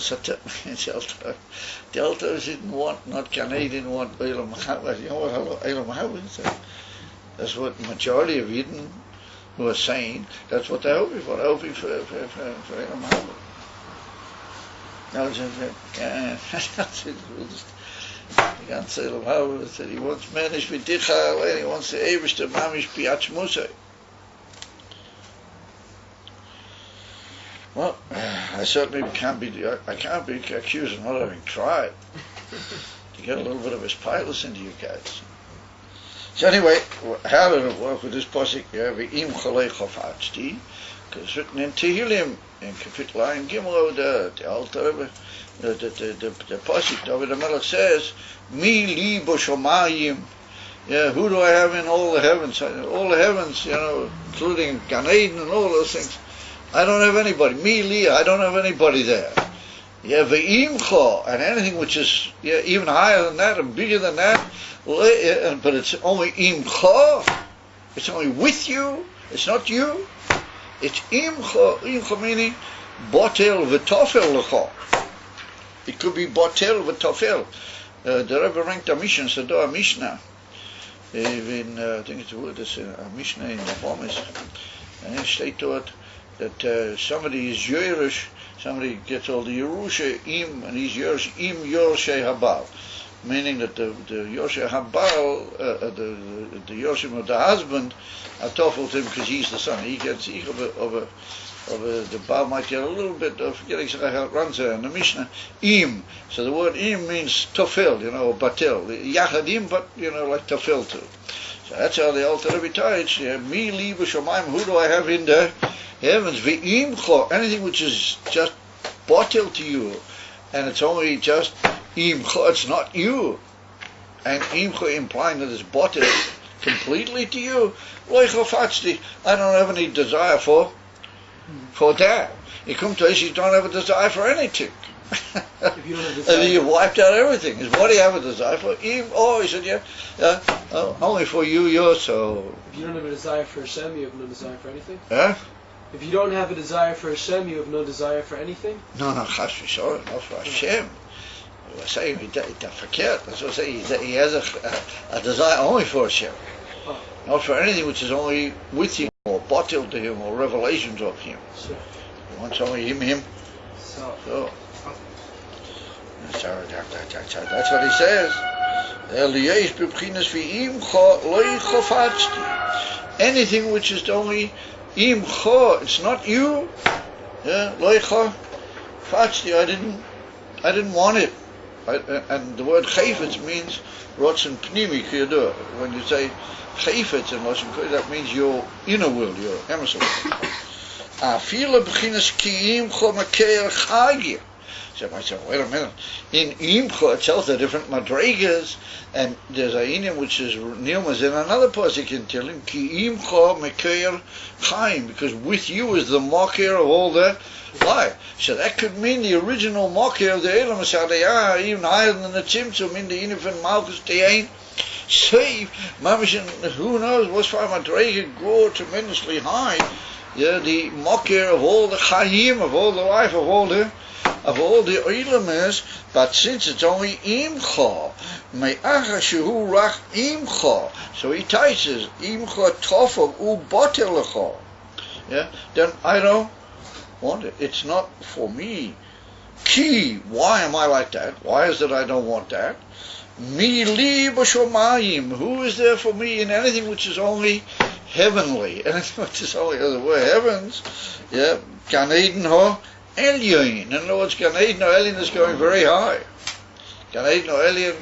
the Alter Rebbe didn't want, not Canaan, didn't want Elam Haba. You know what Elam Haba is? That's what the majority of Eden who are saying. That's what they're hoping for. They're hoping for Elam Haba. No, the ganze Elam Haba said he wants Menish V'Dicha, and he wants the Eibishter Mamish Piach Musay. Well, I certainly can't be accused of not having tried to get a little bit of his pilus into you guys. So anyway, how did it work with this posik? Ve'im cholei chofatzti, because it's written in Tehillim, in Kapitel Ayin Gimel, the Alter Rebbe, the posik, David HaMelech says, Mi li b'shomayim. Yeah, who do I have in all the heavens? All the heavens, you know, including Gan Eden and all those things. I don't have anybody. Mi li, I don't have anybody there. Yeah, ve'imcha, and anything which is even higher than that and bigger than that, but it's only imcha. It's only with you. It's not you. It's imcha. Imcha meaning botel v'tofel lecha. It could be botel v'tofel. The Rebbe ranked a Mishnah, Sador Mishnah. I think it's a Mishnah in the Homes. And it states to it that somebody is Yerush, somebody gets all the Yerusha im, and he's Yerush im Yorshei Habal, meaning that the Yorshei Habal, the Yorshim of the husband, are tough him because he's the son. He gets the Baal might get a little bit of forgetting how it runs there in the Mishnah. Im, so the word im means tofel, you know, batel, yachadim, but you know, like tofel too. So that's how the Alter Rebbe ties. Mi li b'shamayim, who do I have in there? Heavens, ve'imcha, anything which is just batel to you, and it's only just imcha, it's not you, and imcha implying that it's batel completely to you. I don't have any desire for that. You come to us, you don't have a desire for anything. If you don't have a desire, you wiped out everything. What do you have a desire for? He said, only for you, so. If you don't have a desire for Hashem, you have no desire for anything? Huh? If you don't have a desire for Hashem, you have no desire for anything? No, chas v'sholem, not for Hashem. We're saying that's verkehrt. That's what I'm saying. He has a desire only for Hashem. Oh. Not for anything which is only with him, or batil to him, or revelations of him. Sure. He wants only him. So. That's what he says. Anything which is only imcha, it's not you. Loicha fatzti, I didn't want it. And the word chayfetz means rotzen pnimi kiyador. When you say chayfetz in Lashon Kodesh, that means your inner will, your emerson will. Afila b'chinas ki imcha makeir chagir. So I said, wait a minute. In imcha itself, there are different madregas, and there's a inim which is nilmas in another pasuk in Tehillim, ki imcha mekeir chaim, because with you is the makir of all the Why? So that could mean the original Mokia of the Elam, so they are even higher than the Tzimtzum in the Inifin Malchus Dein. Save, Mamishin, who knows, was for Madrega grow tremendously high. Yeah, the Mokia of all the Chayim, of all the life, of all the Elam is, but since it's only Imcha, Me'acha Shehu Rach Imcha, so he teaches, Imcha Tofel U Botelecha. Yeah, then I don't want it. It's not for me. Ki, why am I like that? Why is it I don't want that? Mi li b'shomayim. Who is there for me in anything which is only heavenly? Anything which is only, as it were, heavens. Yeah, Gan Eden ho Elyon. In other words, Gan Eden ho Elyon is going very high. Gan Eden ho Elyon,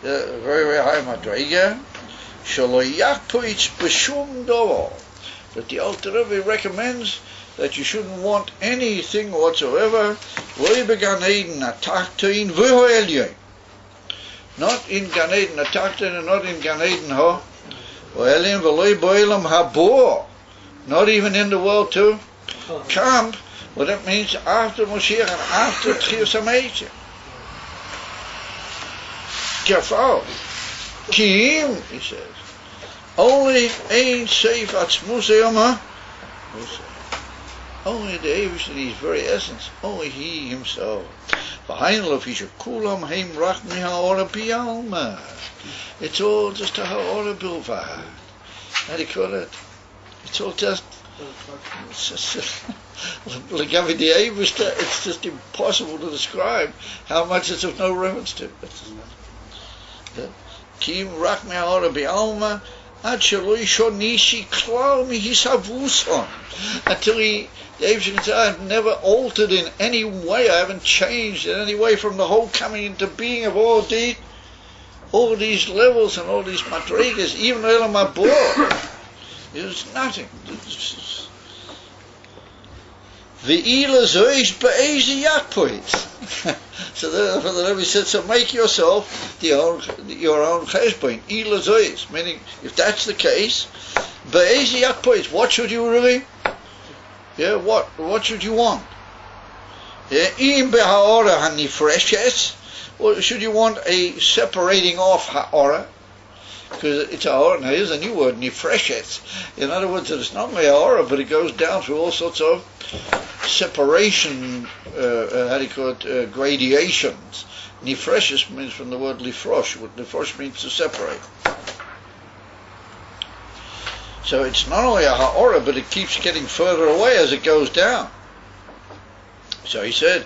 very, very high madrega. Shelo yakpoitz b'shum dovo. But the Alter Rebbe recommends that you shouldn't want anything whatsoever. Lo began Eden atachtin v'ho Elyon. Not in Gan Eden atachtin and not in Gan Eden ho Elyon v'lo bo'elam habo. Not even in the world to come. Well, that means after Moshiach and after Tchias HaMeitzer. Kafal. Kiim, he says. Only Ein Seif Atzmusei Yoma. Only the Eivish in his very essence. Only he himself. It's all just a ha'ora bilva. How do you call it? It's all just Legavi the Eivish. It's just impossible to describe how much it's of no reference to. Kim Rachmi ha'ora bi'alma. Until the I've never altered in any way, I haven't changed in any way from the whole coming into being of all these levels and all these madrigas, even Elam Abor. There's nothing. The Ela Zoish Be'ezi Yakpoit. So the Rebbe said, so make yourself your own cheshbon, Ela Zoish, meaning if that's the case, Be'ezi Yakpoit, what should you really? Yeah, what should you want? Yeah, Im Be'ha'ora Hanifreshes, or should you want a separating off Ha'ora? Because it's ha'ora. Now here's a new word, nifreshet. In other words, it's not only ha'ora, but it goes down through all sorts of separation, gradations. Nifreshes means from the word lifrosh. What lifrosh means to separate. So it's not only a ha'ora, but it keeps getting further away as it goes down. So he said,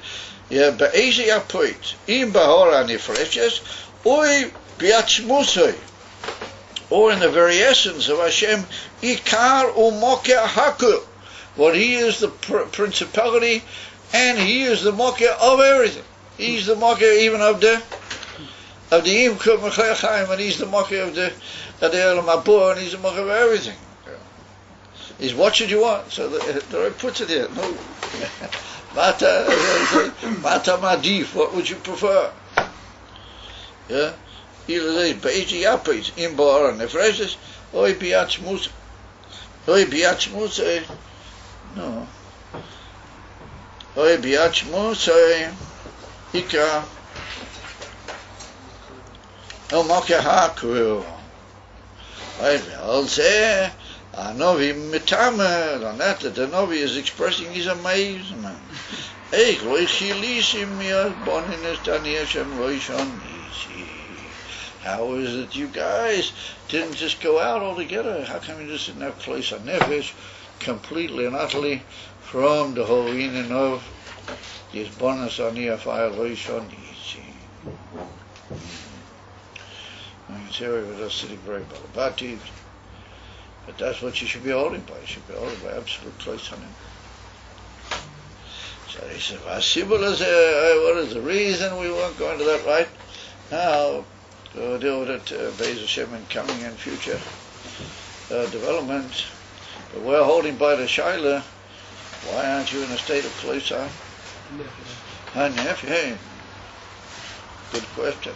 yeah, be'ezi apoit, im ba'hora nifreshes, oi bi'atzmusoi. Or in the very essence of Hashem, Ikar u'mokeh hakul. What he is the principality, and he is the mokeh of everything. He's the mokeh even of the Imkut Mechayach Chaim, and he's the mokeh of the Elam Abur, and he's the mokeh of everything. Is what should you want? So the Rebbe puts it here. No, Mata Madif. What would you prefer? Yeah. Either Be'ezi Yapis, in Ba'ara Nefreshes, Oi Bi'atzmus, no. Oi Bi'atzmus, Ika, no Mokeh HaKru. I'll say, Anovi Mitamer, on that the Novi is expressing his amazement. Eich, Loi Chilisim, Yas Bonines, Daniel Shem Loishon, how is it you guys didn't just go out altogether? How come you just didn't have place on Nefesh completely and utterly from the whole meaning of this bonus on the fire loishon? I can say we were just sitting very balabati, but that's what you should be holding by. You should be holding by absolute place on him. So he said, what is the reason we weren't going to that right now? We'll deal with it, Be'ez Hashem, in coming and future development. But we're holding by the Shaila. Why aren't you in a state of Klosa? Hanef, hey. Good question.